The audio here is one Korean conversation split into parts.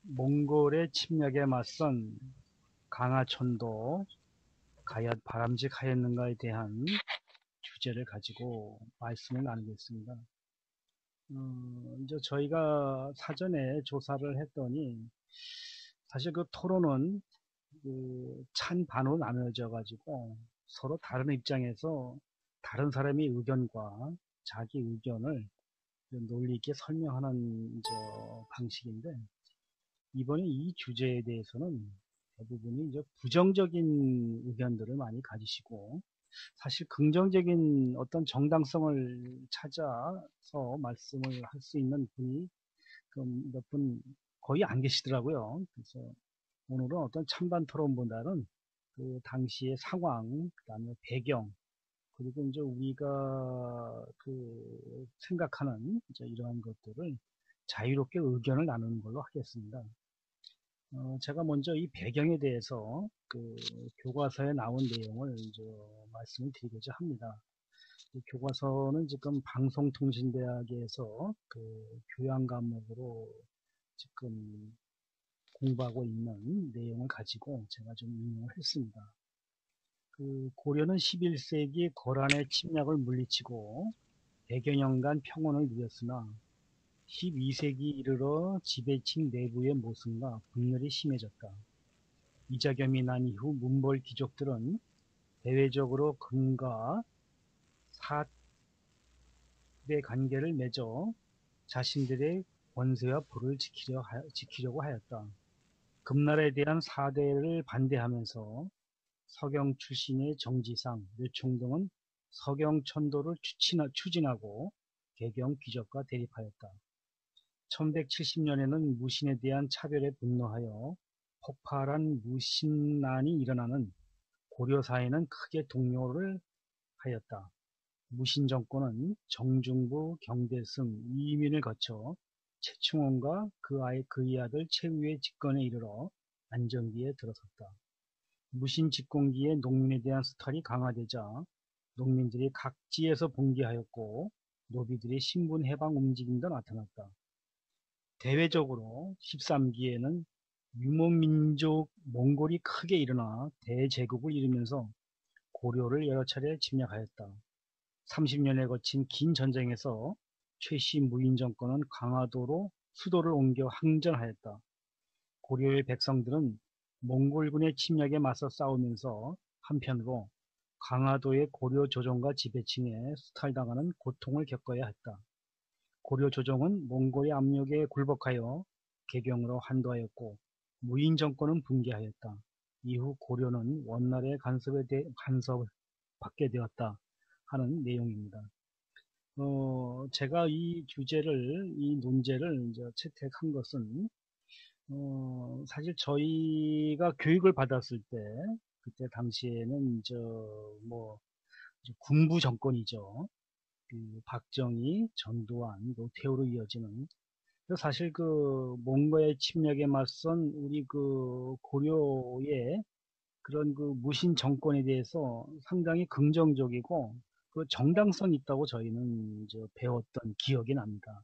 몽골의 침략에 맞선 강화천도 바람직하였는가에 대한 주제를 가지고 말씀을 나누겠습니다. 이제 저희가 사전에 조사를 했더니 사실 그 토론은 찬반으로 나누어져 가지고 서로 다른 입장에서 다른 사람의 의견과 자기 의견을 논리 있게 설명하는 방식인데, 이번에 이 주제에 대해서는 대부분이 이제 부정적인 의견들을 많이 가지시고, 사실 긍정적인 어떤 정당성을 찾아서 말씀을 할 수 있는 분이 몇 분 거의 안 계시더라고요. 그래서 오늘은 어떤 찬반 토론보다는 그 당시의 상황, 그다음에 배경, 그리고 이제 우리가 생각하는 이제 이러한 것들을 자유롭게 의견을 나누는 걸로 하겠습니다. 제가 먼저 이 배경에 대해서 교과서에 나온 내용을 이제 말씀을 드리고자 합니다. 이 교과서는 지금 방송통신대학에서 교양 과목으로 지금 공부하고 있는 내용을 가지고 제가 좀 인용을 했습니다. 고려는 11세기 거란의 침략을 물리치고 100여 년간 평온을 누렸으나 12세기 이르러 지배층 내부의 모순과 분열이 심해졌다. 이자겸이 난 이후 문벌 귀족들은 대외적으로 금과 사대 관계를 맺어 자신들의 권세와 부를 지키려고 하였다. 금나라에 대한 사대를 반대하면서 서경 출신의 정지상, 류총 등은 서경천도를 추진하고 개경 귀족과 대립하였다. 1170년에는 무신에 대한 차별에 분노하여 폭발한 무신난이 일어나는 고려사회는 크게 동요를 하였다. 무신 정권은 정중부, 경대승, 이민을 거쳐 최충원과 그의 아들 최후의 집권에 이르러 안정기에 들어섰다. 무신 집권기에 농민에 대한 수탈이 강화되자 농민들이 각지에서 봉기하였고 노비들의 신분 해방 움직임도 나타났다. 대외적으로 13기에는 유목민족 몽골이 크게 일어나 대제국을 이루면서 고려를 여러 차례 침략하였다. 30년에 거친 긴 전쟁에서 최씨 무인 정권은 강화도로 수도를 옮겨 항전하였다. 고려의 백성들은 몽골군의 침략에 맞서 싸우면서 한편으로 강화도의 고려 조정과 지배층에 수탈당하는 고통을 겪어야 했다. 고려 조정은 몽골의 압력에 굴복하여 개경으로 한도하였고 무인 정권은 붕괴하였다. 이후 고려는 원나라의 간섭을 받게 되었다 하는 내용입니다. 제가 이 논제를 이제 채택한 것은 사실 저희가 교육을 받았을 때 그때 당시에는 이제 군부 정권이죠. 박정희, 전두환, 노태우로 이어지는, 사실 몽골의 침략에 맞선 우리 고려의 그런 무신 정권에 대해서 상당히 긍정적이고 정당성이 있다고 저희는 이제 배웠던 기억이 납니다.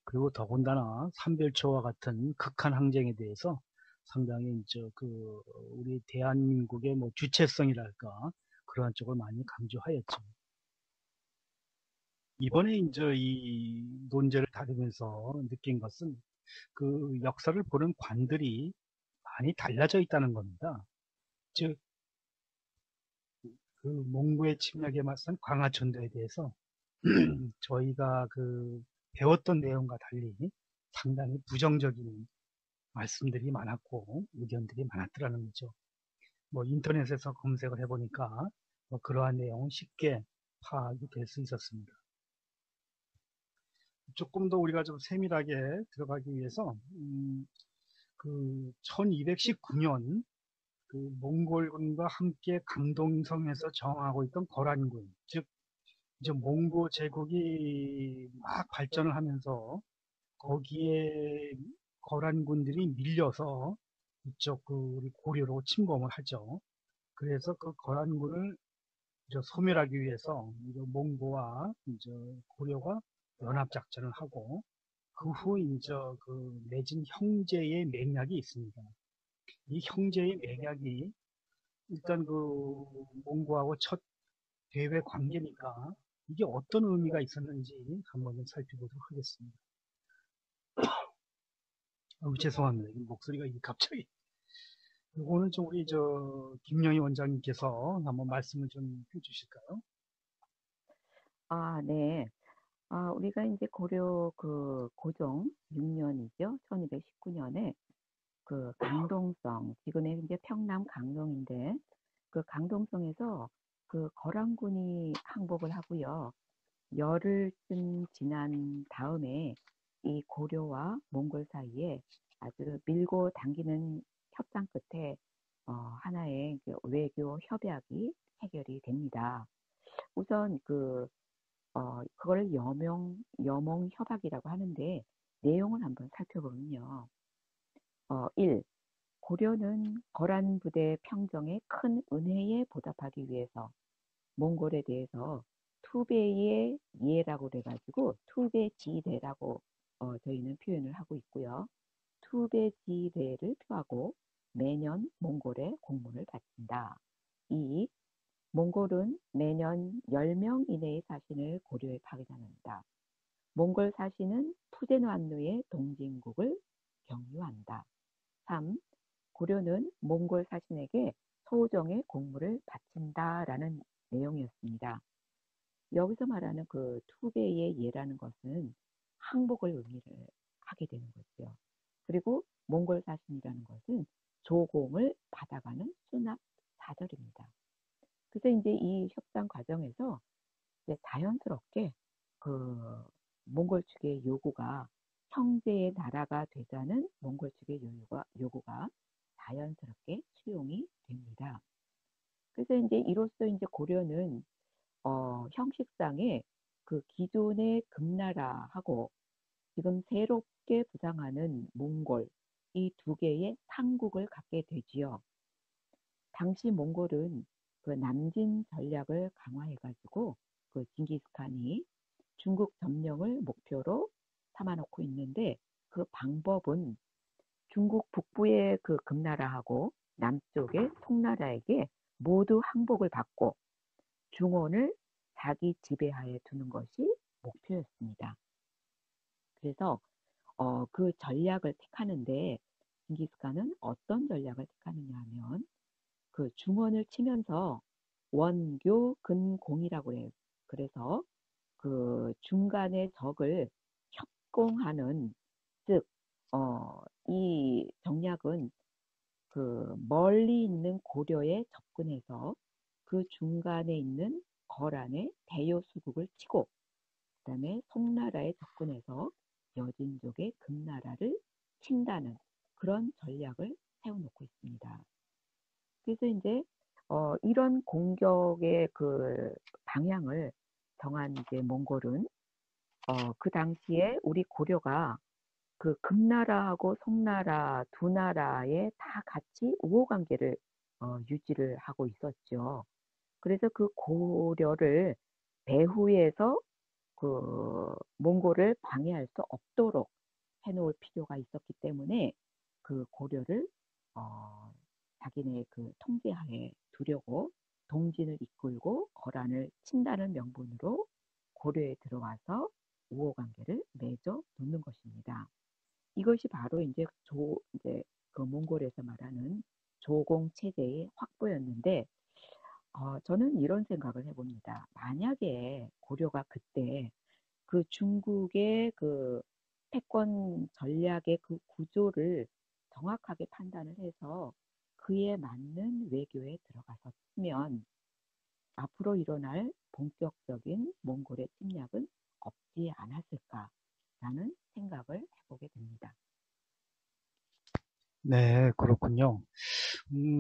그리고 더군다나 삼별초와 같은 극한 항쟁에 대해서 상당히 이제 우리 대한민국의 주체성이랄까 그러한 쪽을 많이 강조하였죠. 이번에 이제 이 논제를 다루면서 느낀 것은 역사를 보는 관들이 많이 달라져 있다는 겁니다. 즉, 몽고의 침략에 맞선 강화천도에 대해서 저희가 배웠던 내용과 달리 상당히 부정적인 말씀들이 많았고 의견들이 많았더라는 거죠. 인터넷에서 검색을 해보니까 그러한 내용은 쉽게 파악이 될 수 있었습니다. 조금 더 우리가 좀 세밀하게 들어가기 위해서 그 1219년 그 몽골군과 함께 강동성에서 정하고 있던 거란군, 즉 이제 몽고 제국이 막 발전을 하면서 거기에 거란군들이 밀려서 이쪽 그 우리 고려로 침범을 하죠. 그래서 그 거란군을 이제 소멸하기 위해서 이제 몽고와 이제 고려가 연합 작전을 하고 그 후 이제 그 맺은 형제의 맹약이 있습니다. 이 형제의 맹약이 일단 그 몽고하고 첫 대외 관계니까 이게 어떤 의미가 있었는지 한번 좀 살펴보도록 하겠습니다. 죄송합니다. 목소리가 갑자기. 이거는 좀 우리 김영희 원장님께서 한번 말씀을 좀 해주실까요? 네. 우리가 이제 고려 그 고종 6년이죠. 1219년에 그 강동성, 지금의 이제 평남 강동인데 그 강동성에서 그 거란군이 항복을 하고요. 열흘쯤 지난 다음에 이 고려와 몽골 사이에 아주 밀고 당기는 협상 끝에 하나의 그 외교 협약이 해결이 됩니다. 우선 그걸 여몽 협약이라고 하는데 내용을 한번 살펴보면요. 1. 고려는 거란 부대 평정의 큰 은혜에 보답하기 위해서 몽골에 대해서 투베이의 예라고 그래가지고 투베지대라고 저희는 표현을 하고 있고요. 투베지대를 표하고 매년 몽골에 공문을 바친다. 2. 몽골은 매년 10명 이내의 사신을 고려에 파견한다. 몽골 사신은 푸젠완누의 동진국을 경유한다. 3. 고려는 몽골 사신에게 소정의 공물을 바친다라는 내용이었습니다. 여기서 말하는 그 투베의 예라는 것은 항복을 의미를 하게 되는 거죠. 그리고 몽골 사신이라는 것은 조공을 받아가는 수납 사절입니다. 그래서 이제 이 협상 과정에서 이제 자연스럽게 그 몽골 측의 요구가 형제의 나라가 되자는 몽골 측의 요구가 자연스럽게 수용이 됩니다. 그래서 이제 이로써 이제 고려는 형식상의 그 기존의 금나라하고 지금 새롭게 부상하는 몽골 이 두 개의 상국을 갖게 되지요. 당시 몽골은 그 남진 전략을 강화해가지고 그 징기스칸이 중국 점령을 목표로 삼아놓고 있는데 그 방법은 중국 북부의 그 금나라하고 남쪽의 송나라에게 모두 항복을 받고 중원을 자기 지배하에 두는 것이 목표였습니다. 그래서 그 전략을 택하는데 징기스칸은 어떤 전략을 택하느냐 하면 그 중원을 치면서 원교 근공이라고 해요. 그래서 그 중간의 적을 협공하는 즉, 이 정략은 그 멀리 있는 고려에 접근해서 그 중간에 있는 거란의 대요수국을 치고 그다음에 송나라에 접근해서 여진족의 금나라를 친다는 그런 전략을 세워놓고 있습니다. 그래서 이제 이런 공격의 그 방향을 정한 이제 몽골은 그 당시에 우리 고려가 그 금나라하고 송나라 두 나라에 다 같이 우호 관계를 유지를 하고 있었죠. 그래서 그 고려를 배후에서 그 몽골을 방해할 수 없도록 해놓을 필요가 있었기 때문에 그 고려를 어, 자기네 그 통제하에 두려고 동진을 이끌고 거란을 친다는 명분으로 고려에 들어와서 우호 관계를 맺어 놓는 것입니다. 이것이 바로 이제 그 몽골에서 말하는 조공 체제의 확보였는데 저는 이런 생각을 해봅니다. 만약에 고려가 그때 그 중국의 그 패권 전략의 그 구조를 정확하게 판단을 해서 그에 맞는 외교에 들어갔었으면 앞으로 일어날 본격적인 몽골의 침략은 없지 않았을까. 네, 그렇군요.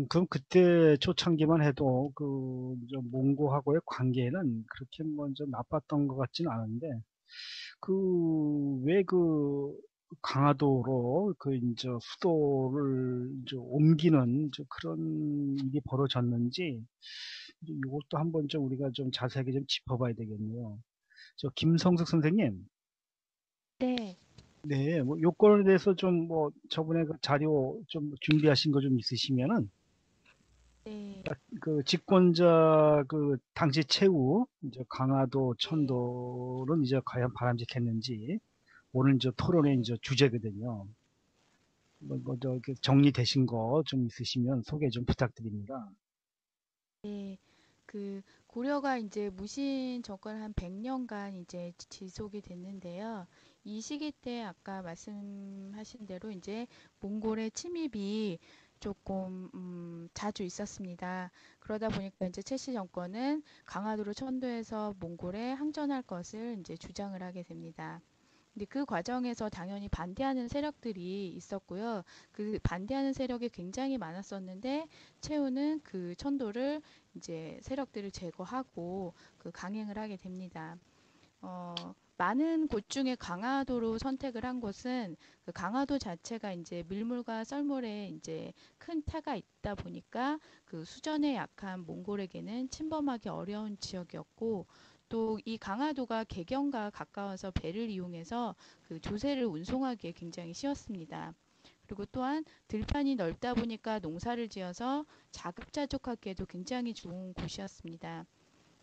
그럼 그때 초창기만 해도 저 몽고하고의 관계는 그렇게 먼저 나빴던 것 같지는 않은데, 왜 강화도로 이제 수도를 이제 옮기는 이제 그런 일이 벌어졌는지, 이것도 한번 좀 우리가 좀 자세하게 좀 짚어봐야 되겠네요. 저 김성숙 선생님, 네. 네, 뭐 요건에 대해서 좀 뭐 저번에 그 자료 좀 준비하신 거 좀 있으시면은 네. 집권자 당시 최후 이제 강화도 네. 천도는 이제 과연 바람직했는지 오늘 이제 토론의 네. 이제 주제거든요. 정리되신 거 좀 있으시면 소개 좀 부탁드립니다. 네. 고려가 이제 무신 정권 한 100년간 이제 지속이 됐는데요. 이 시기 때 아까 말씀하신 대로 이제 몽골의 침입이 조금 자주 있었습니다. 그러다 보니까 이제 최씨 정권은 강화도를 천도해서 몽골에 항전할 것을 이제 주장을 하게 됩니다. 근데 그 과정에서 당연히 반대하는 세력들이 있었고요. 그 반대하는 세력이 굉장히 많았었는데 최후는 그 천도를 이제 세력들을 제거하고 그 강행을 하게 됩니다. 많은 곳 중에 강화도로 선택을 한 곳은 그 강화도 자체가 이제 밀물과 썰물에 이제 큰 타가 있다 보니까 그 수전에 약한 몽골에게는 침범하기 어려운 지역이었고 또 이 강화도가 개경과 가까워서 배를 이용해서 그 조세를 운송하기에 굉장히 쉬웠습니다. 그리고 또한 들판이 넓다 보니까 농사를 지어서 자급자족하기에도 굉장히 좋은 곳이었습니다.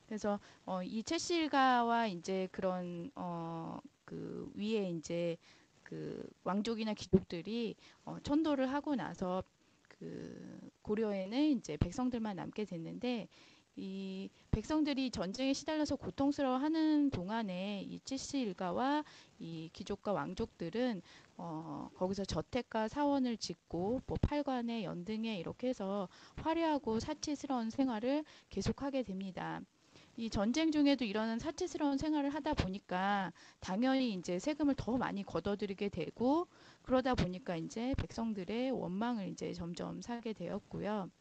그래서 이 채실가와 이제 그런 그 위에 이제 그 왕족이나 귀족들이 천도를 하고 나서 그 고려에는 이제 백성들만 남게 됐는데 이 백성들이 전쟁에 시달려서 고통스러워하는 동안에 이 찌씨 일가와 이 귀족과 왕족들은 거기서 저택과 사원을 짓고 뭐 팔관에 연등에 이렇게 해서 화려하고 사치스러운 생활을 계속하게 됩니다. 이 전쟁 중에도 이런 사치스러운 생활을 하다 보니까 당연히 이제 세금을 더 많이 걷어들이게 되고 그러다 보니까 이제 백성들의 원망을 이제 점점 사게 되었고요.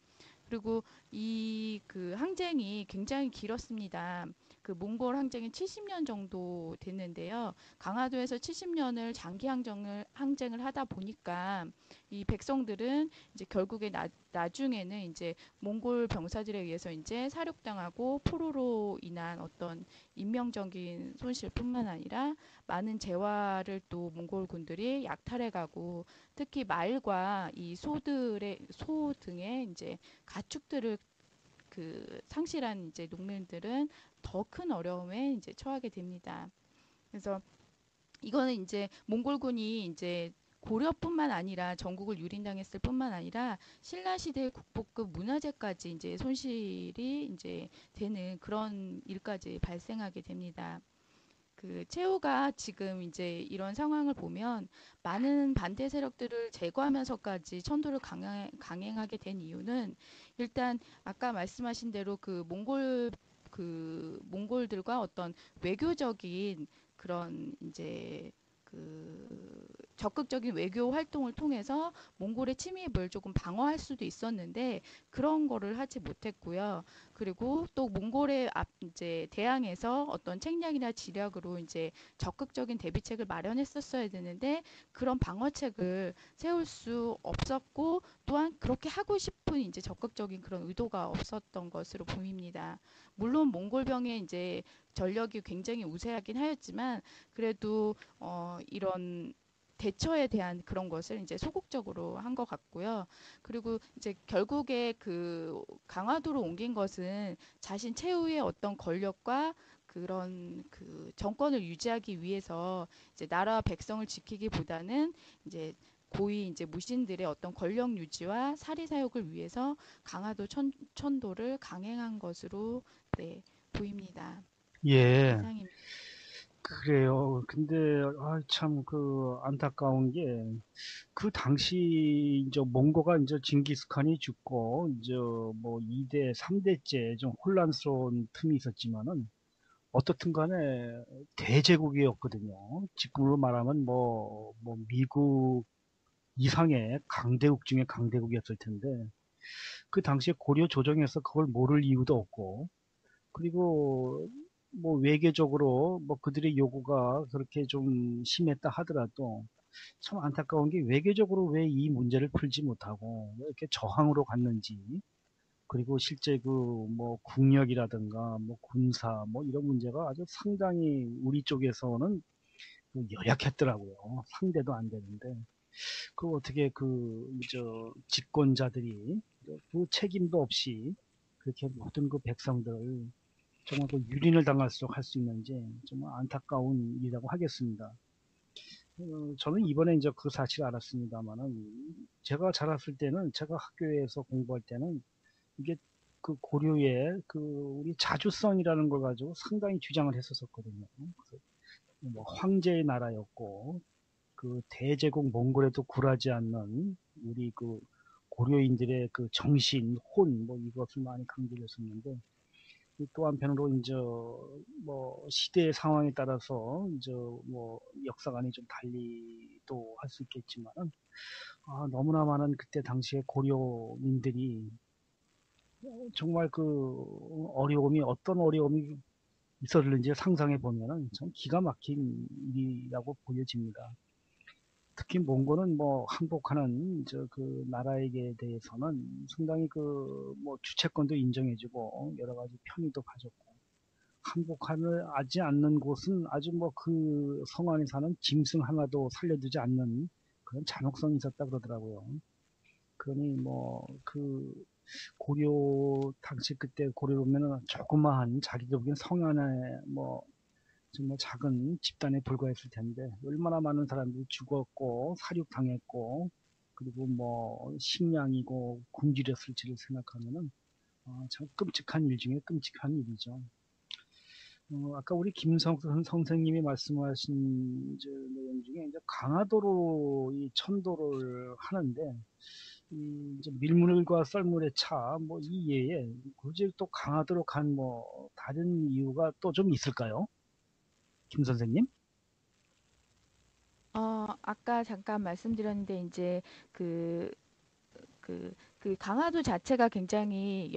그리고 이 그 항쟁이 굉장히 길었습니다. 그 몽골 항쟁이 70년 정도 됐는데요. 강화도에서 70년을 장기 항쟁을 하다 보니까 이 백성들은 이제 결국에 나중에는 이제 몽골 병사들에 의해서 이제 사륙당하고 포로로 인한 어떤 인명적인 손실뿐만 아니라 많은 재화를 또 몽골 군들이 약탈해가고 특히 말과 이 소들의 소 등의 이제 가축들을 그 상실한 이제 농민들은 더 큰 어려움에 이제 처하게 됩니다. 그래서 이거는 이제 몽골군이 이제 고려뿐만 아니라 전국을 유린당했을 뿐만 아니라 신라 시대 국보급 문화재까지 이제 손실이 이제 되는 그런 일까지 발생하게 됩니다. 그 최후가 지금 이제 이런 상황을 보면 많은 반대 세력들을 제거하면서까지 천도를 강행하게 된 이유는 일단 아까 말씀하신 대로 그 몽골들과 어떤 외교적인 그런 이제 그 적극적인 외교 활동을 통해서 몽골의 침입을 조금 방어할 수도 있었는데 그런 거를 하지 못했고요. 그리고 또 몽골의 이제 대항해서 어떤 책략이나 지략으로 이제 적극적인 대비책을 마련했었어야 되는데 그런 방어책을 세울 수 없었고 또한 그렇게 하고 싶은 이제 적극적인 그런 의도가 없었던 것으로 보입니다. 물론 몽골병의 이제 전력이 굉장히 우세하긴 하였지만 그래도 이런 대처에 대한 그런 것을 이제 소극적으로 한 것 같고요. 그리고 이제 결국에 그 강화도로 옮긴 것은 자신 최후의 어떤 권력과 그런 그 정권을 유지하기 위해서 이제 나라와 백성을 지키기보다는 이제 고위 이제 무신들의 어떤 권력 유지와 사리 사욕을 위해서 강화도 천도를 강행한 것으로 네, 보입니다. 네, 예, 이상입니다. 그래요. 근데 참 안타까운 게 당시 이제 몽고가 이제 징기스칸이 죽고 이제 뭐 2대, 3대째 좀 혼란스러운 틈이 있었지만은 어떻든 간에 대제국이었거든요. 지금으로 말하면 미국, 이상의 강대국 중에 강대국이었을 텐데 그 당시에 고려 조정에서 그걸 모를 이유도 없고 그리고 뭐 외교적으로 뭐 그들의 요구가 그렇게 좀 심했다 하더라도 참 안타까운 게 외교적으로 왜 이 문제를 풀지 못하고 왜 이렇게 저항으로 갔는지 그리고 실제 그 뭐 국력이라든가 뭐 군사 뭐 이런 문제가 아주 상당히 우리 쪽에서는 그 열약했더라고요. 상대도 안 되는데 그 어떻게 저 집권자들이 그 책임도 없이 그렇게 모든 그 백성들을 정말 그 유린을 당할수록 할 수 있는지 정말 안타까운 일이라고 하겠습니다. 저는 이번에 이제 그 사실을 알았습니다만은 제가 자랐을 때는 제가 학교에서 공부할 때는 이게 그 고려의 그 우리 자주성이라는 걸 가지고 상당히 주장을 했었거든요. 그래서 뭐 황제의 나라였고 그 대제국 몽골에도 굴하지 않는 우리 그 고려인들의 그 정신, 혼, 뭐 이것을 많이 강조를 했었는데 또 한편으로 이제 뭐 시대의 상황에 따라서 이제 뭐 역사관이 좀 달리도 할 수 있겠지만은 너무나 많은 그때 당시에 고려민들이 정말 그 어려움이 어떤 어려움이 있었는지 상상해 보면은 참 기가 막힌 일이라고 보여집니다. 특히 몽골은 뭐 항복하는 저 그 나라에게 대해서는 상당히 그 뭐 주체권도 인정해주고 여러 가지 편의도 봐줬고 항복을 하지 않는 곳은 아주 뭐 그 성 안에 사는 짐승 하나도 살려두지 않는 그런 잔혹성이 있었다 그러더라고요. 그러니 뭐 그 고려 당시 그때 고려 보면은 조그마한 자기들 보기엔 성 안에 뭐 정말 작은 집단에 불과했을 텐데 얼마나 많은 사람들이 죽었고 사륙당했고 그리고 뭐 식량이고 굶주렸을지를 생각하면은 참 끔찍한 일 중에 끔찍한 일이죠. 아까 우리 김성선 선생님이 말씀하신 저 내용 중에 이제 강화도로 이 천도를 하는데 이 이제 밀물과 썰물의 차 뭐 이 예에 굳이 또 강화도로 간 뭐 다른 이유가 또 좀 있을까요? 김 선생님? 아까 잠깐 말씀드렸는데 이제 그 그 강화도 자체가 굉장히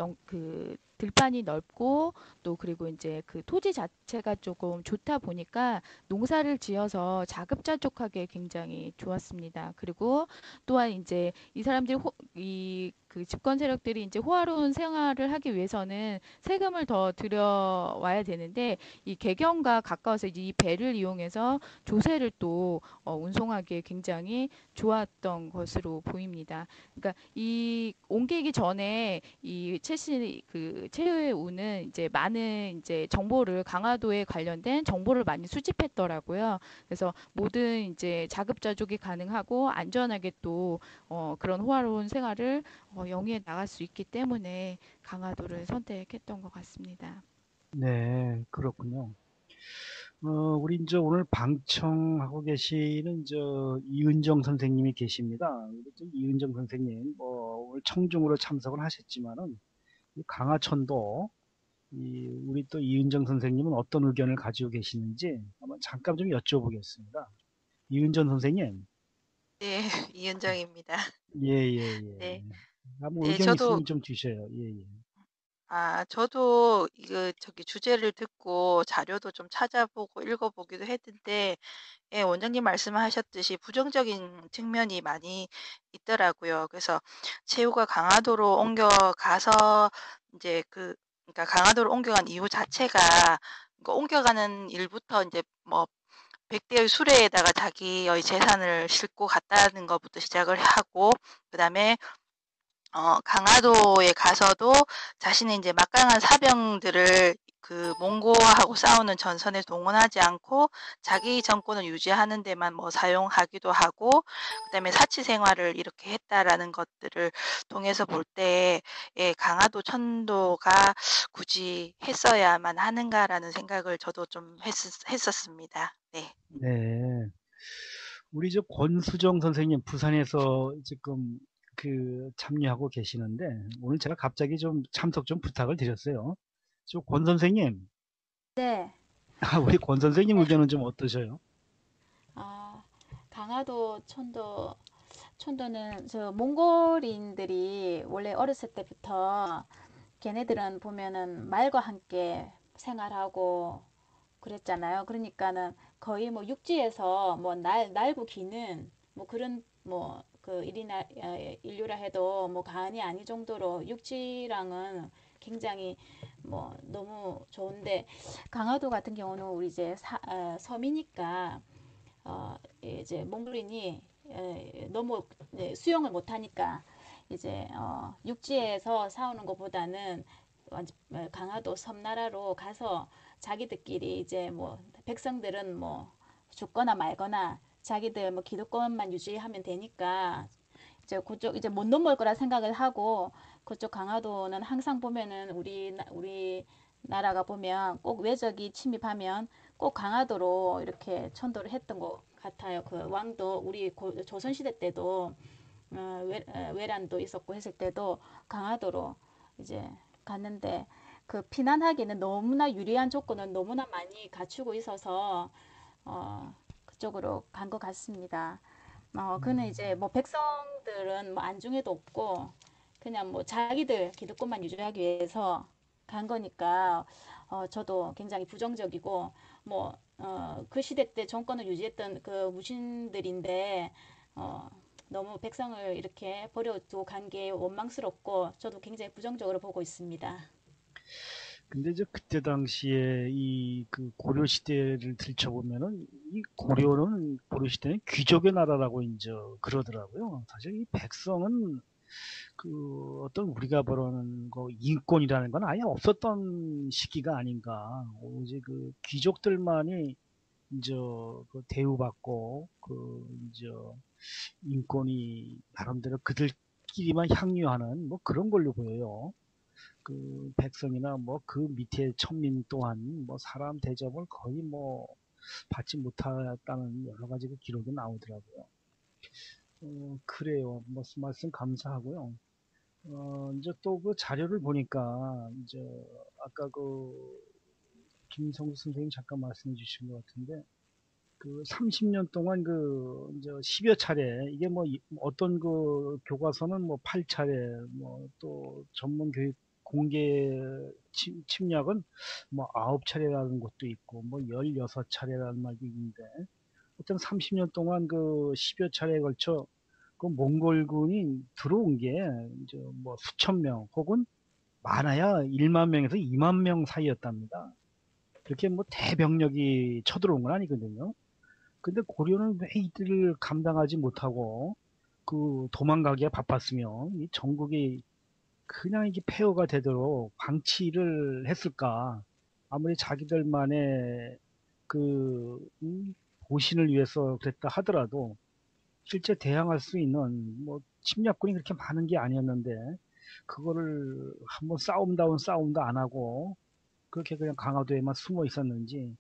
들판이 넓고 또 그리고 이제 그 토지 자체가 조금 좋다 보니까 농사를 지어서 자급자족하게 굉장히 좋았습니다. 그리고 또한 이제 이 사람들이 이 그 집권 세력들이 이제 호화로운 생활을 하기 위해서는 세금을 더 들여와야 되는데 이 개경과 가까워서 이제 이 배를 이용해서 조세를 또 운송하기에 굉장히 좋았던 것으로 보입니다. 그러니까 이 옮기기 전에 이 최씨 그 최우는 이제 많은 이제 정보를 강화도에 관련된 정보를 많이 수집했더라고요. 그래서 모든 이제 자급자족이 가능하고 안전하게 또 그런 호화로운 생활을 영위해 나갈 수 있기 때문에 강화도를 선택했던 것 같습니다. 네, 그렇군요. 우리 이제 오늘 방청하고 계시는 저 이은정 선생님이 계십니다. 우리 또 이은정 선생님, 뭐 오늘 청중으로 참석을 하셨지만은 이 강화천도 우리 또 이은정 선생님은 어떤 의견을 가지고 계시는지 한번 잠깐 좀 여쭤보겠습니다. 이은정 선생님, 네, 이은정입니다. 예, 예, 예. 네, 한번 네, 의견 저도, 있으면 좀 주셔요. 예, 예. 저도 주제를 듣고 자료도 좀 찾아보고 읽어보기도 했는데, 예, 원장님 말씀하셨듯이 부정적인 측면이 많이 있더라고요. 그래서 최후가 강화도로 옮겨가서, 이제 그러니까 강화도로 옮겨간 이유 자체가, 그러니까 옮겨가는 일부터 이제 뭐, 백대의 수레에다가 자기의 재산을 싣고 갔다는 것부터 시작을 하고, 그 다음에 강화도에 가서도 자신의 이제 막강한 사병들을 그 몽고하고 싸우는 전선에 동원하지 않고 자기 정권을 유지하는 데만 뭐 사용하기도 하고 그다음에 사치 생활을 이렇게 했다라는 것들을 통해서 볼 때 예, 강화도 천도가 굳이 했어야만 하는가라는 생각을 저도 좀 했었습니다. 네. 네. 우리 저 권수정 선생님 부산에서 지금 그 참여하고 계시는데 오늘 제가 갑자기 좀 참석 좀 부탁을 드렸어요. 저 권 선생님, 네, 우리 권 선생님 의견은 좀 어떠셔요? 아, 강화도 천도 촌도는 저 몽골인들이 원래 어렸을 때부터 걔네들은 보면은 말과 함께 생활하고 그랬잖아요. 그러니까는 거의 뭐 육지에서 뭐 날고 기는 뭐 그런 뭐 그 인류라 해도 뭐 과언이 아닐 정도로 육지랑은 굉장히 뭐 너무 좋은데 강화도 같은 경우는 우리 이제 섬이니까 이제 몽골인이 너무 수영을 못하니까 이제 육지에서 사오는 것보다는 강화도 섬나라로 가서 자기들끼리 이제 뭐 백성들은 뭐 죽거나 말거나 자기들 뭐 기득권만 유지하면 되니까 이제 그쪽 이제 못 넘을 거라 생각을 하고 그쪽 강화도는 항상 보면은 우리 나라가 보면 꼭 외적이 침입하면 꼭 강화도로 이렇게 천도를 했던 것 같아요. 그 왕도 우리 조선시대 때도 외란도 있었고 했을 때도 강화도로 이제 갔는데 그 피난하기는 너무나 유리한 조건은 너무나 많이 갖추고 있어서 그쪽으로 간 것 같습니다. 그는 이제 뭐 백성들은 뭐 안중에도 없고 그냥 뭐 자기들 기득권만 유지하기 위해서 간 거니까 저도 굉장히 부정적이고 뭐 그 시대 때 정권을 유지했던 그 무신들인데 너무 백성을 이렇게 버려두고 간 게 원망스럽고 저도 굉장히 부정적으로 보고 있습니다. 근데 이제 그때 당시에 이 그 고려 시대를 들춰보면은 이 고려 시대는 귀족의 나라라고 이제 그러더라고요. 사실 이 백성은 그 어떤 우리가 보는 거 인권이라는 건 아예 없었던 시기가 아닌가. 오직 그 귀족들만이 이제 그 대우받고 그 이제 인권이 나름대로 그들끼리만 향유하는 뭐 그런 걸로 보여요. 그 백성이나 뭐 그 밑에 천민 또한 뭐 사람 대접을 거의 뭐 받지 못했다는 여러 가지 그 기록이 나오더라고요. 그래요. 말씀 감사하고요. 이제 또 그 자료를 보니까 이제 아까 그 김성수 선생님 잠깐 말씀해 주신 것 같은데 그 30년 동안 그 이제 10여 차례 이게 뭐 어떤 그 교과서는 뭐 8차례 뭐 또 전문 교육 공개 침략은 뭐 9차례라는 것도 있고 뭐 16차례라는 말도 있는데 어떤 30년 동안 그 10여 차례에 걸쳐 그 몽골군이 들어온 게 이제 뭐 수천 명 혹은 많아야 1만 명에서 2만 명 사이였답니다. 그렇게 뭐 대병력이 쳐들어온 건 아니거든요. 근데 고려는 왜 이들을 감당하지 못하고 그 도망가기에 바빴으며 이 전국이 그냥 이게 폐허가 되도록 방치를 했을까? 아무리 자기들만의 그 보신을 위해서 그랬다 하더라도 실제 대항할 수 있는 뭐 침략군이 그렇게 많은 게 아니었는데 그거를 한번 싸움다운 싸움도 안 하고 그렇게 그냥 강화도에만 숨어 있었는지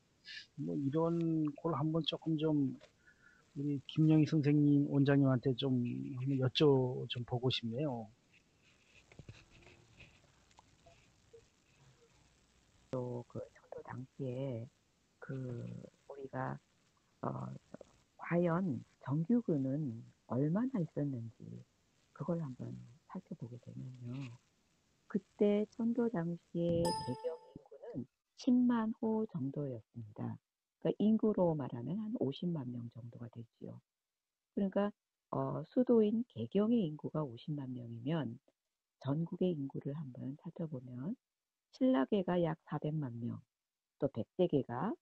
뭐 이런 걸 한번 조금 좀 우리 김영희 선생님 원장님한테 좀 한번 좀 보고 싶네요. 또 그 천도 당시에 그 우리가 어, 과연 정규군은 얼마나 있었는지 그걸 한번 살펴보게 되면요. 그때 천도 당시의 개경 인구는 10만 호 정도였습니다. 그러니까 인구로 말하면 한 50만 명 정도가 되지요. 그러니까 수도인 개경의 인구가 50만 명이면 전국의 인구를 한번 살펴보면 신라계가 약 400만 명, 또 백제계가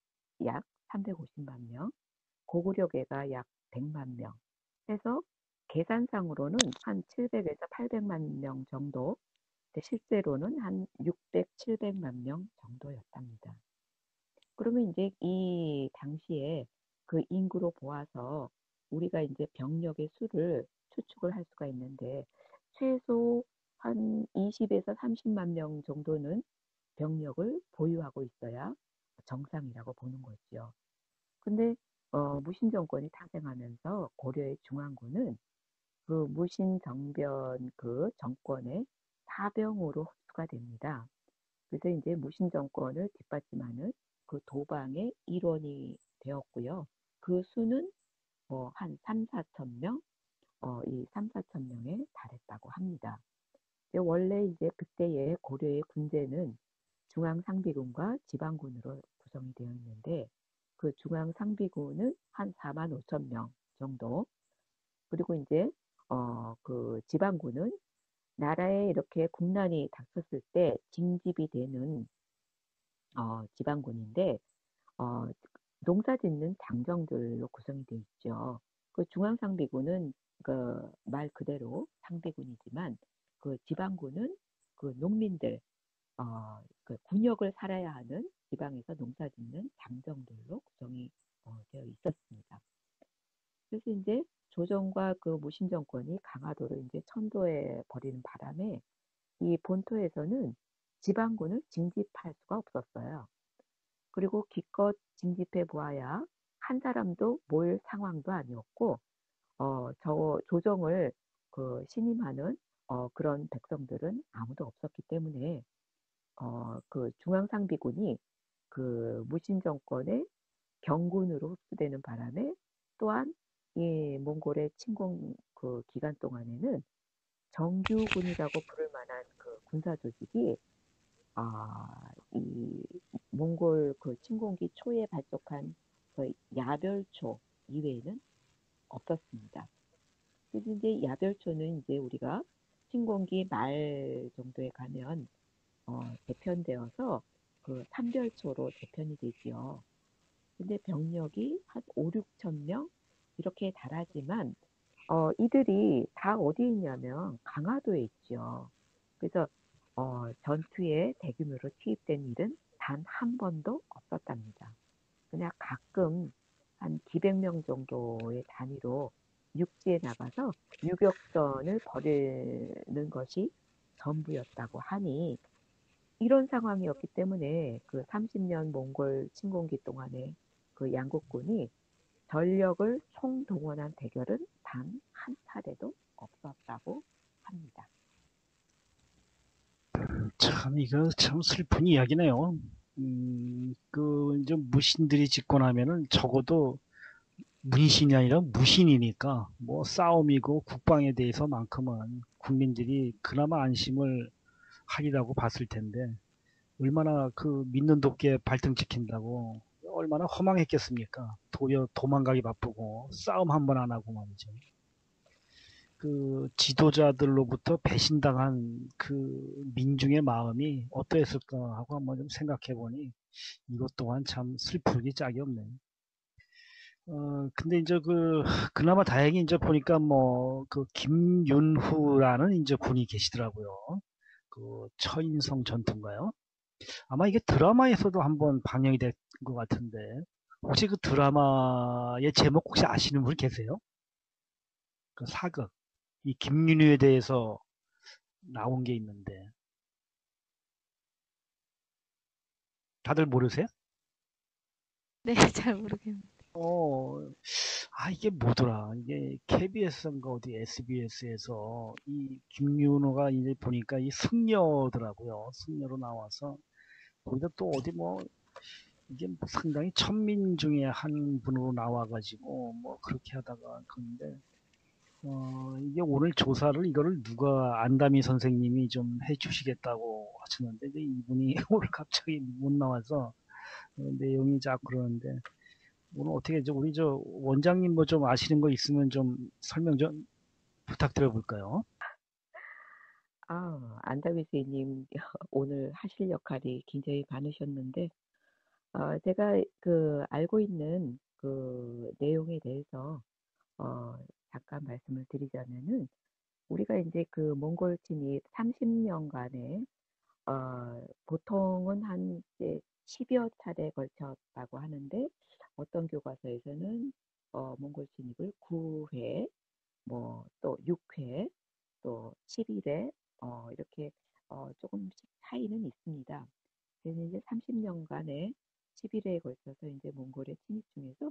약 350만 명, 고구려계가 약 100만 명 해서 계산상으로는 한 700에서 800만 명 정도, 실제로는 한 600, 700만 명 정도였답니다. 그러면 이제 이 당시에 그 인구로 보아서 우리가 이제 병력의 수를 추측을 할 수가 있는데 최소 한 20에서 30만 명 정도는 병력을 보유하고 있어야 정상이라고 보는 거죠. 근데 무신 정권이 탄생하면서 고려의 중앙군은 그 무신 정변 그 정권의 사병으로 흡수가 됩니다. 그래서 이제 무신 정권을 뒷받침하는 그 도방의 일원이 되었고요. 그 수는 뭐 한 3, 4천 명, 이 3, 4천 명에 달했다고 합니다. 원래 이제 그때의 고려의 군대는 중앙상비군과 지방군으로 구성이 되어 있는데 그 중앙상비군은 한 4만 5천 명 정도 그리고 이제 그 지방군은 나라에 이렇게 국난이 닥쳤을 때 징집이 되는 지방군인데 어, 농사짓는 장정들로 구성이 되어 있죠. 그 중앙상비군은 그 말 그대로 상비군이지만 그 지방군은 그 농민들 그 군역을 살아야 하는 지방에서 농사짓는 장정들로 구성이 되어 있었습니다. 그래서 이제 조정과 그 무신 정권이 강화도를 이제 천도해 버리는 바람에 이 본토에서는 지방군을 징집할 수가 없었어요. 그리고 기껏 징집해 보아야 한 사람도 몰 상황도 아니었고, 저 조정을 그 신임하는 그런 백성들은 아무도 없었기 때문에 그 중앙상비군이 그 무신 정권의 경군으로 흡수되는 바람에 또한 이 몽골의 침공 그 기간 동안에는 정규군이라고 부를 만한 그 군사 조직이 이 몽골 그 침공기 초에 발족한 그 야별초 이외에는 없었습니다. 그래서 이제 야별초는 이제 우리가 침공기 말 정도에 가면 재편되어서 그 삼별초로 재편이 되지요. 근데 병력이 한 5, 6천 명 이렇게 달하지만 이들이 다 어디에 있냐면 강화도에 있죠. 그래서 전투에 대규모로 투입된 일은 단 한 번도 없었답니다. 그냥 가끔 한 기백 명 정도의 단위로 육지에 나가서 유격선을 벌이는 것이 전부였다고 하니 이런 상황이었기 때문에 그 30년 몽골 침공기 동안에 그 양국군이 전력을 총동원한 대결은 단 한 차례도 없었다고 합니다. 참, 이거 참 슬픈 이야기네요. 이제 무신들이 짓고 나면은 적어도 문신이 아니라 무신이니까, 뭐, 싸움이고 국방에 대해서만큼은 국민들이 그나마 안심을 하리라고 봤을 텐데, 얼마나 그 믿는 돕게 발등지킨다고, 얼마나 허망했겠습니까? 도리어 도망가기 바쁘고, 싸움 한 번 안 하고 말이죠. 그 지도자들로부터 배신당한 그 민중의 마음이 어떠했을까 하고 한번 좀 생각해 보니 이것 또한 참 슬프기 짝이 없네. 근데 이제 그나마 다행히 이제 보니까 뭐 그 김윤후라는 이제 분이 계시더라고요. 그 처인성 전투인가요? 아마 이게 드라마에서도 한번 방영이 된 것 같은데 혹시 그 드라마의 제목 혹시 아시는 분 계세요? 그 사극 이 김윤후에 대해서 나온 게 있는데 다들 모르세요? 네, 잘 모르겠는데. 어, 이게 뭐더라? 이게 KBS인가 어디 SBS에서 이 김윤호가 이제 보니까 이 승려더라고요. 승려로 나와서 거기다 또 어디 뭐 이게 뭐 상당히 천민 중에 한 분으로 나와가지고 뭐 그렇게 하다가 그런데 이게 오늘 조사를 이거를 누가 안다미 선생님이 좀 해주시겠다고 하셨는데 이제 이분이 오늘 갑자기 못 나와서 내용이 자꾸 그러는데 오늘 어떻게 우리 원장님 뭐 좀 아시는 거 있으면 좀 설명 좀 부탁드려 볼까요? 안다미스님 오늘 하실 역할이 굉장히 많으셨는데 제가 그 알고 있는 그 내용에 대해서 어, 잠깐 말씀을 드리자면은 우리가 이제 그 몽골 침입 30년간에 보통은 한 이제 10여 차례에 걸쳤다고 하는데 어떤 교과서에서는 몽골 침입을 9회, 뭐 또 6회, 또 11회 이렇게 조금씩 차이는 있습니다. 그래서 이제 30년간의 11회에 걸쳐서 이제 몽골의 침입 중에서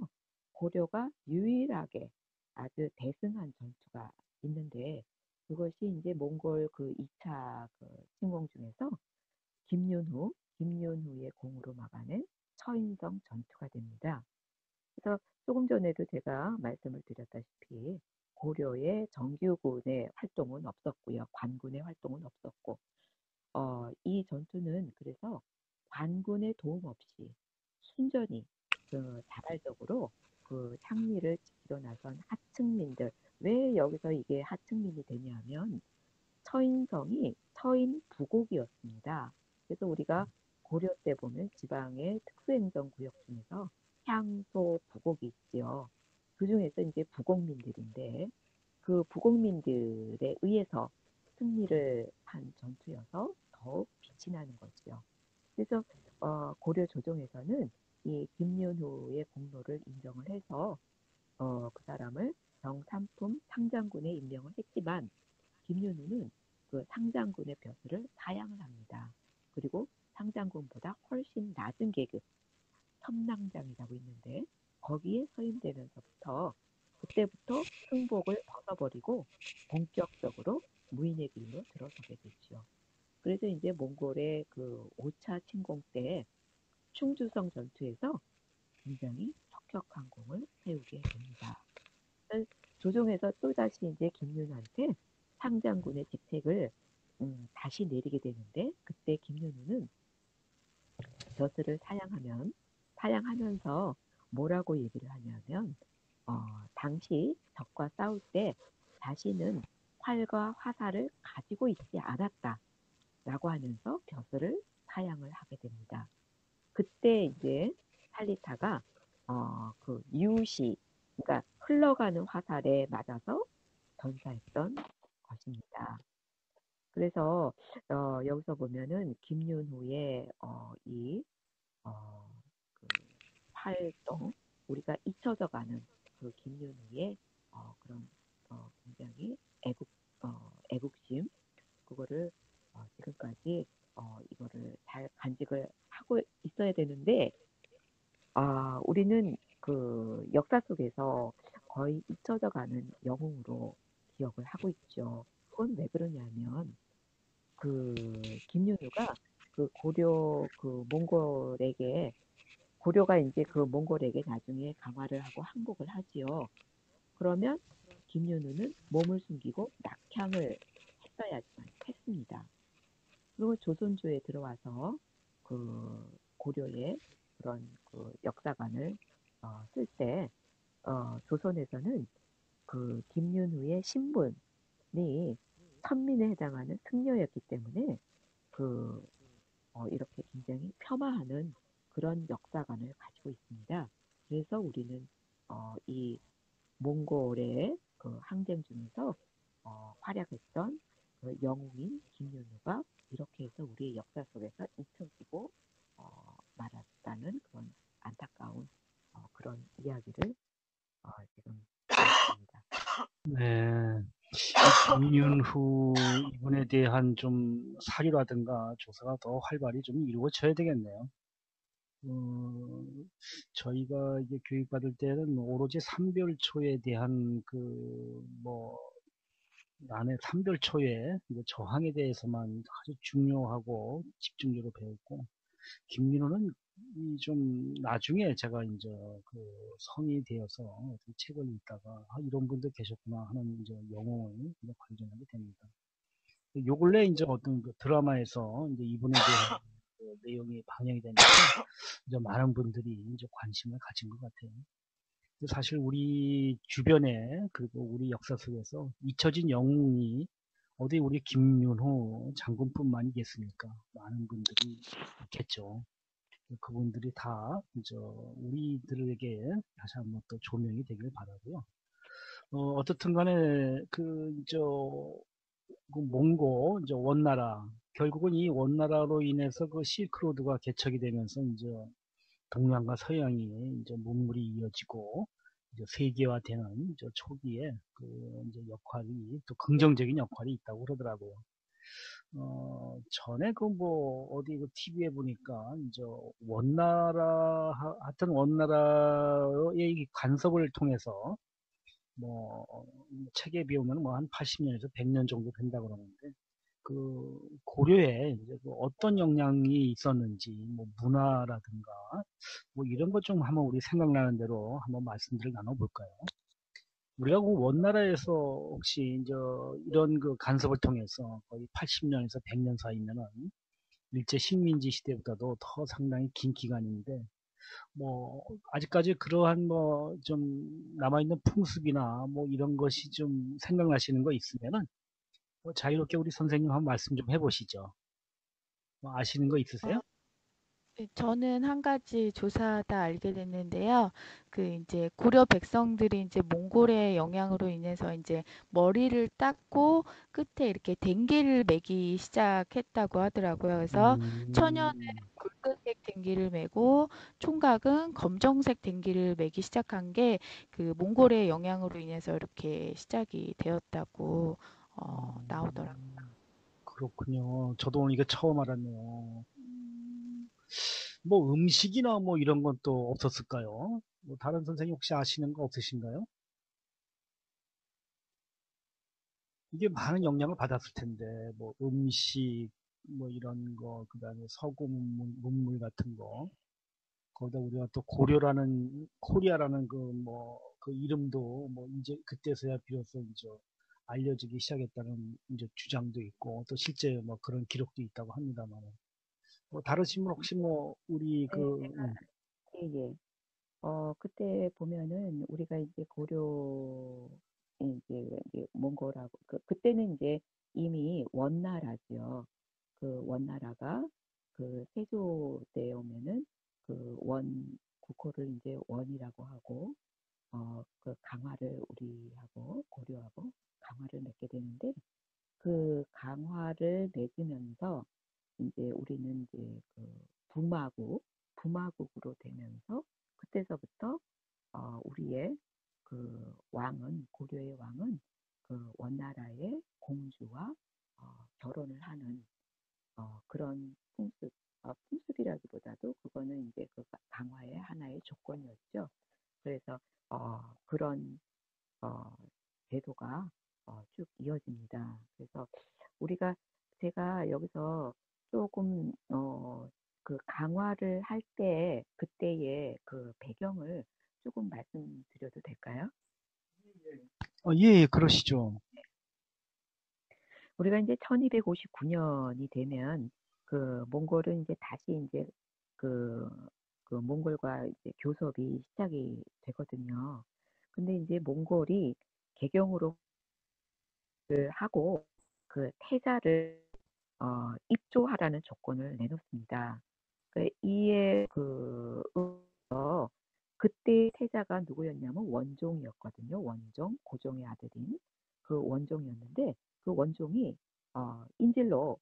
고려가 유일하게 아주 대승한 전투가 있는데 그것이 이제 몽골 그 2차 그 침공 중에서 김윤후의 공으로 막아낸 처인성 전투가 됩니다. 그래서 조금 전에도 제가 말씀을 드렸다시피 고려의 정규군의 활동은 없었고요. 관군의 활동은 없었고, 이 전투는 그래서 관군의 도움 없이 순전히 그 자발적으로 그 상리를 지키러 나선 하층민들, 왜 여기서 이게 하층민이 되냐면 처인성이 처인 부곡이었습니다. 그래서 우리가 고려 때 보면 지방의 특수행정구역 중에서 향소 부곡이 있지요. 그 중에서 이제 부곡민들인데 그 부곡민들에 의해서 승리를 한 전투여서 더욱 빛이 나는 거죠. 그래서 고려 조정에서는 이 김윤후의 공로를 인정을 해서 그 사람을 정삼품 상장군에 임명을 했지만 김윤후는 그 상장군의 벼슬을 사양을 합니다. 그리고 상장군보다 훨씬 낮은 계급 첨랑장이라고 있는데 거기에 서임되면서부터 그때부터 승복을 벗어버리고 본격적으로 무인의 길로 들어서게 되죠. 그래서 이제 몽골의 그 5차 침공 때 충주성 전투에서 굉장히 혁혁한 공을 세우게 됩니다. 조정에서 또다시 이제 김윤후한테 상장군의 직책을 다시 내리게 되는데 그때 김윤후는 벼슬을 사양하면서 뭐라고 얘기를 하냐면 당시 적과 싸울 때 자신은 활과 화살을 가지고 있지 않았다라고 하면서 벼슬을 사양을 하게 됩니다. 그때 이제 살리타가 그 유시, 그러니까 흘러가는 화살에 맞아서 전사했던 것입니다. 그래서 여기서 보면은 김윤후의 이 그 활동, 우리가 잊혀져가는 그 김윤후의 그런 굉장히 애국심, 그거를 지금까지 이거를 잘 간직을 하고 있어야 되는데 우리는 그 역사 속에서 거의 잊혀져가는 영웅으로 기억을 하고 있죠. 그건 왜 그러냐면 그 김윤후가 그 고려 그 몽골에게 고려가 이제 그 몽골에게 나중에 강화를 하고 항복을 하지요. 그러면 김윤후는 몸을 숨기고 낙향을 했어야지만 했습니다. 그리고 조선조에 들어와서 그 고려의 그런 그 역사관을 쓸 때 조선에서는 그 김윤후의 신분이 천민에 해당하는 승려였기 때문에 그 이렇게 굉장히 폄하하는 그런 역사관을 가지고 있습니다. 그래서 우리는 이 몽골의 그 항쟁 중에서 활약했던 그 영웅인 김윤후가 이렇게 해서 우리의 역사 속에서 잊혀지고 말았다는 그런 안타까운 그런 이야기를 지금 드렸습니다. 네. 김윤후 이분에 대한 좀 사료라든가 조사가 더 활발히 좀 이루어져야 되겠네요. 저희가 이제 교육받을 때는 오로지 삼별초에 대한 안에 삼별초의 저항에 대해서만 아주 중요하고 집중적으로 배웠고, 김민호는 좀 나중에 제가 이제 그 성이 되어서 어떤 책을 읽다가 이런 분도 계셨구나 하는 이제 영웅을 발견하게 됩니다. 요 근래 이제 어떤 그 드라마에서 이제 이분에 대한 그 내용이 방영이 되면서 이제 많은 분들이 이제 관심을 가진 것 같아요. 사실 우리 주변에 그리고 우리 역사 속에서 잊혀진 영웅이 어디 우리 김윤호 장군뿐만이겠습니까? 많은 분들이 있겠죠. 그분들이 다 이제 우리들에게 다시 한번 또 조명이 되길 바라고요. 어떻든 간에 그 몽고 이제 원나라, 결국은 이 원나라로 인해서 그 실크로드가 개척이 되면서 이제 동양과 서양이 이제 문물이 이어지고 이제 세계화되는 이제 초기에 그 이제 역할이 또 긍정적인 역할이 있다고 그러더라고요. 전에 그 뭐 어디 그 TV에 보니까 이제 하여튼 원나라의 이 간섭을 통해서 뭐 책에 비우면 뭐 한 80년에서 100년 정도 된다 그러는데 그 고려에 이제 그 어떤 영향이 있었는지 뭐 문화라든가 뭐 이런 것 좀 한번 우리 생각나는 대로 한번 말씀들을 나눠볼까요? 우리가 그 원나라에서 혹시 이제 이런 그 간섭을 통해서 거의 80년에서 100년 사이면은 일제 식민지 시대보다도 더 상당히 긴 기간인데 뭐 아직까지 그러한 뭐 좀 남아있는 풍습이나 뭐 이런 것이 좀 생각나시는 거 있으면은 뭐 자유롭게 우리 선생님 한 말씀 좀 해보시죠. 뭐 아시는 거 있으세요? 네, 저는 한 가지 조사하다 알게 됐는데요. 그 이제 고려 백성들이 이제 몽골의 영향으로 인해서 이제 머리를 닦고 끝에 이렇게 댕기를 매기 시작했다고 하더라고요. 그래서 처녀는 음, 붉은색 댕기를 매고 총각은 검정색 댕기를 매기 시작한 게 그 몽골의 영향으로 인해서 이렇게 시작이 되었다고 나오더라고요. 그렇군요. 저도 오늘 이거 처음 알았네요. 뭐 음식이나 뭐 이런 건 또 없었을까요? 뭐 다른 선생님 혹시 아시는 거 없으신가요? 이게 많은 영향을 받았을 텐데, 뭐 음식, 뭐 이런 거, 그다음에 서구 문물 같은 거, 거기다 우리가 또 고려라는, 코리아라는 그 뭐, 그 이름도 뭐 이제 그때서야 비로소 이제 알려지기 시작했다는 이제 주장도 있고, 또 실제 뭐 그런 기록도 있다고 합니다만, 뭐 다르시면 혹시 뭐 우리 네, 그, 제가 예, 예. 그때 보면은 우리가 이제 고려 이제 몽골하고 그때는 이제 이미 원나라죠. 그 원나라가 그 세조 때 오면은 그 원 국호를 이제 원이라고 하고 그 강화를 우리하고 고려하고 강화를 맺게 되는데 그 강화를 맺으면서 이제 우리는 이제 그 부마국으로 되면서 그때서부터 우리의 그 왕은 고려의 왕은 그 원나라의 공주와 결혼을 하는 그런 풍습이라기보다도 그거는 이제 그 강화의 하나의 조건이었죠. 그래서 그런 어, 제도가 쭉 이어집니다. 그래서 우리가 제가 여기서 조금 그 강화를 할 때 그때의 그 배경을 조금 말씀드려도 될까요? 예, 예, 그러시죠. 우리가 이제 1259년이 되면 그 몽골은 이제 다시 이제 그, 그 몽골과 이제 교섭이 시작이 되거든요. 근데 이제 몽골이 개경으로 하고 그 태자를 입조하라는 조건을 내놓습니다. 이에 그때 태자가 누구였냐면 원종이었거든요. 원종, 고종의 아들인 그 원종이었는데 그 원종이 인질로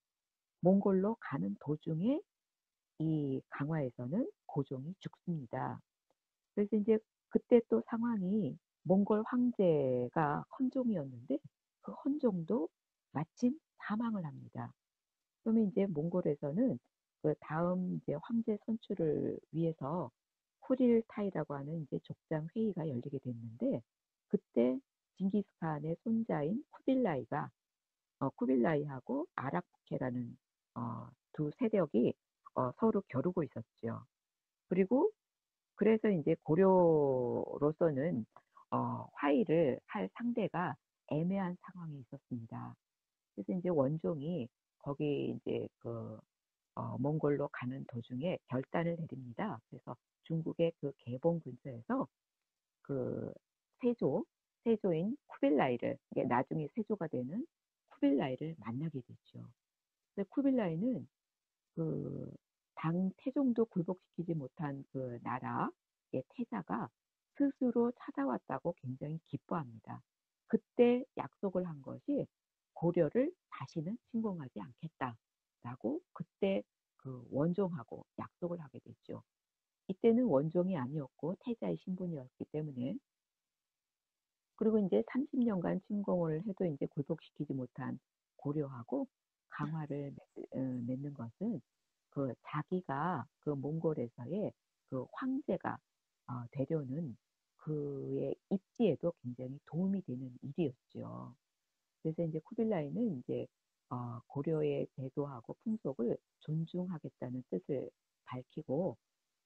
몽골로 가는 도중에 이 강화에서는 고종이 죽습니다. 그래서 이제 그때 또 상황이 몽골 황제가 헌종이었는데 그 헌종도 마침 사망을 합니다. 그러면 이제 몽골에서는 그 다음 이제 황제 선출을 위해서 쿠릴타이라고 하는 이제 족장 회의가 열리게 됐는데 그때 징기스칸의 손자인 쿠빌라이하고 아락케라는 두 세력이 서로 겨루고 있었죠. 그리고 그래서 이제 고려로서는 화의를 할 상대가 애매한 상황에 있었습니다. 그래서 이제 원종이 거기 이제 몽골로 가는 도중에 결단을 내립니다. 그래서 중국의 그 개봉 근처에서 그 세조, 세조인 쿠빌라이를, 이게 나중에 세조가 되는 쿠빌라이를 만나게 되죠. 근데 쿠빌라이는 그 당 태종도 굴복시키지 못한 그 나라의 태자가 스스로 찾아왔다고 굉장히 기뻐합니다. 그때 약속을 한 것이 고려를 다시는 침공하지 않겠다라고 그때 그 원종하고 약속을 하게 됐죠. 이때는 원종이 아니었고 태자의 신분이었기 때문에 그리고 이제 30년간 침공을 해도 이제 굴복시키지 못한 고려하고 강화를 맺는 것은 그 자기가 그 몽골에서의 그 황제가 되려는 그의 입지에도 굉장히 도움이 되는 일이었죠. 그래서 이제 쿠빌라이는 이제 고려의 제도하고 풍속을 존중하겠다는 뜻을 밝히고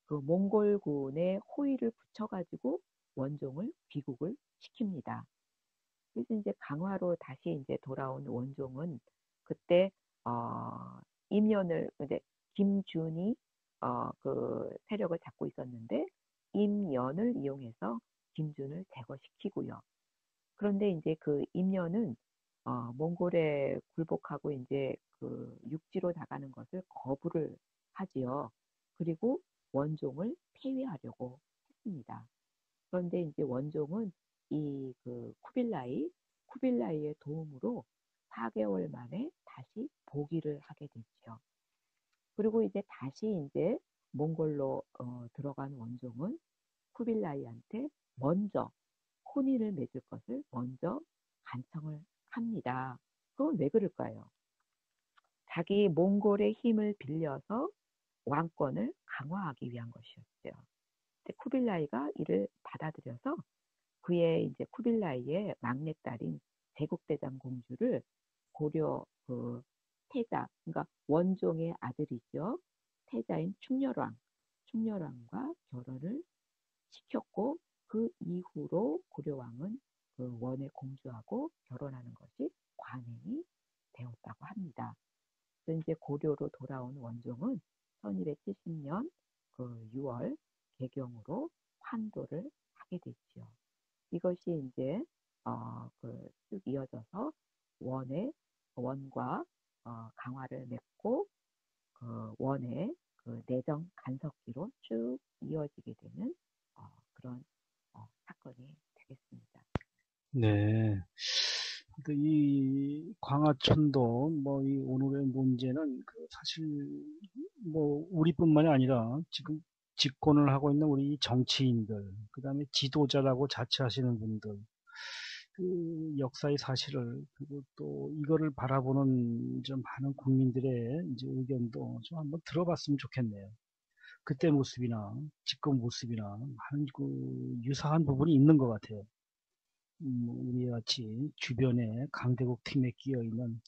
그 몽골군의 호의를 붙여가지고 원종을 귀국을 시킵니다. 그래서 이제 강화로 다시 이제 돌아온 원종은 그때 임연을 이제 김준이 그 세력을 잡고 있었는데 임연을 이용해서 김준을 제거시키고요. 그런데 이제 그 임연은 몽골에 굴복하고 이제 그 육지로 나가는 것을 거부를 하지요. 그리고 원종을 폐위하려고 했습니다. 그런데 이제 원종은 이 그 쿠빌라이의 도움으로 4개월 만에 다시 복위를 하게 됐죠. 그리고 이제 다시 이제 몽골로 들어간 원종은 쿠빌라이한테 먼저 혼인을 맺을 것을 먼저 간청을 합니다. 그건 왜 그럴까요? 자기 몽골의 힘을 빌려서 왕권을 강화하기 위한 것이었죠. 근데 쿠빌라이가 이를 받아들여서 그의 이제 쿠빌라이의 막내딸인 제국대장 공주를 고려 그 태자, 그러니까 원종의 아들이죠. 태자인 충렬왕과 결혼을 시켰고 그 이후로 고려왕은 그 원의 공주하고 결혼하는 것이 관행이 되었다고 합니다. 그래서 이제 고려로 돌아온 원종은 1270년 그 6월 개경으로 환도를 하게 됐죠. 이것이 이제 쭉 이어져서 원과 강화를 맺고 그 원의 그 내정 간섭기로 쭉 이어지게 되는 그런 사건이 되겠습니다. 네. 이 광화천도 뭐 이 오늘의 문제는 그 사실 뭐 우리뿐만이 아니라 지금 집권을 하고 있는 우리 정치인들, 그다음에 지도자라고 자처하시는 분들, 그 역사의 사실을 그리고 또 이거를 바라보는 좀 많은 국민들의 이제 의견도 좀 한번 들어봤으면 좋겠네요. 그때 모습이나 지금 모습이나 많은 그 유사한 부분이 있는 것 같아요. 우리와 같이 주변에 강대국 팀에 끼어 있는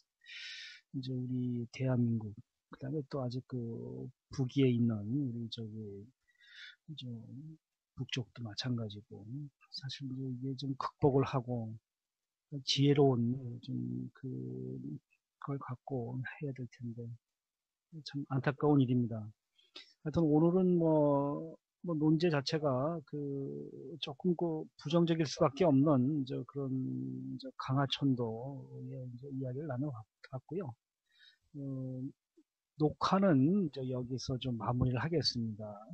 이제 우리 대한민국, 그다음에 또 아직 그 북위에 있는 우리 저기 저 북쪽도 마찬가지고 사실 이제 이게 좀 극복을 하고 지혜로운 좀 그걸 갖고 해야 될 텐데 참 안타까운 일입니다. 하여튼 오늘은 뭐 논제 자체가 조금 부정적일 수밖에 없는 그런 강하천도의 이제 이야기를 나눠봤고요. 녹화는 여기서 좀 마무리를 하겠습니다.